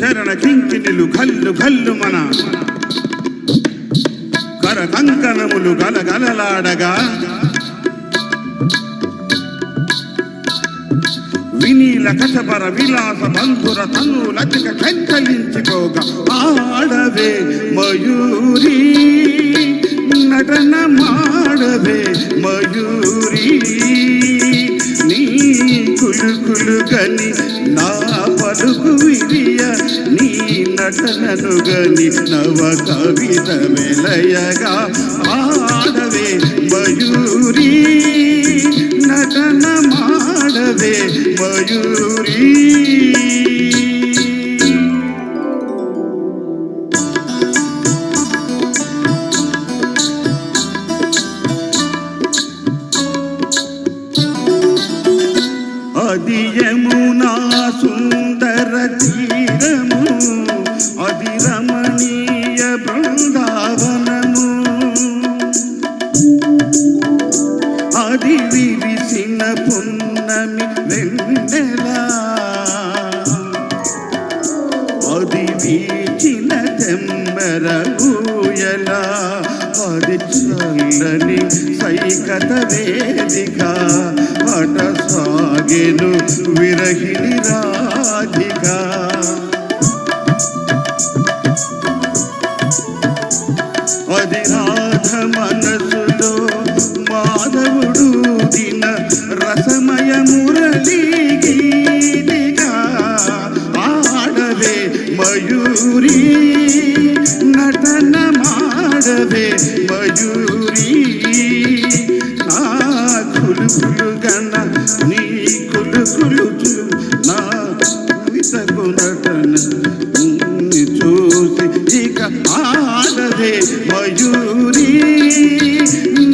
చరణ కింకిణులు గల్లు గల్లు మన కర కంకణములు గలగలలాడగా వినీల కచపర విలాస బంధుర తను లతిక కంకలించుకోగా ఆడవే మయూరి నటన మాడవే మయూరి నీ కులుకులు గని నా పలుకు విరియ నీ నటనను గని నవ కవిత మెలయగా ఆడవే మయూరి నటన మాడవే మయూరి అది యమునా సుందర తీరము అది రమణీయ బృందావనము అది విరిసిన పున్నమి వెన్నెలా అది వీచిన తెమ్మర ఊయలా అది చల్లని సైకత వేదిక అట సాగెను విరహిణి రాధిక అది రాధ మనసులో మాధవుడు దిన రసమయ మురళీ గీతిగా ఆడవే మయూరి నటన మాడవే మయూరి నా కులుకులు గణ నీ కులుకులు నా కవితకు నటన చూసి ఇక ఆడవే మయూరి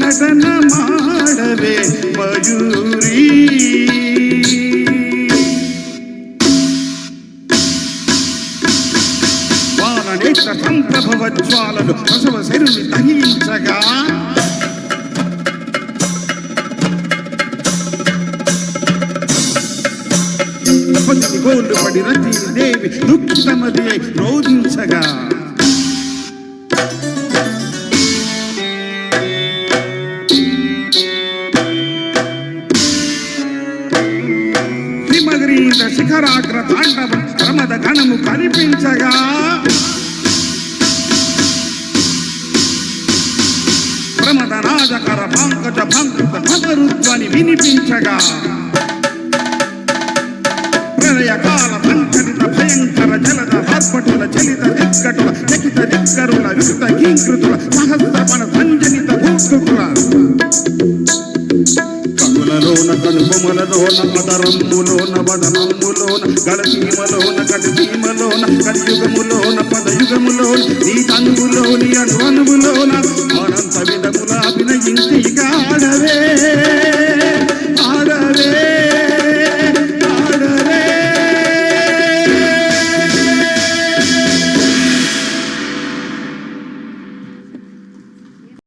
నటన మాడవే మయూరి వాననేత్ర సంప్రభవ జ్వాలలు ప్రసవ శరుని దహించగా గోళ్ళు పడి రతి దేవి దుఃఖితమది రోధించగా హిమగ్రీంద్ర శిఖరాగ్ర తాండవ ప్రమద గణము కనిపించగా ప్రమద రాజకర పంకజ పంకజ మదరుధ్వని వినిపించగా ప్రళయకాల సంచరిత భయంకర జలద హర్పటుల చలిత దిక్కటుల చకిత దిక్కరుల వికృత కీకృతుల సహస్రపణ సంజనిత భూతుల కనులలోన కనుబొమలలోన మదరమ్ములోన వదనమ్ములోన గళసీమలోన కటిసీమలోన కలియుగములోన పదయుగములోన నీ తనువులోని అణువణువులోన అనంత విధముల అభినయించి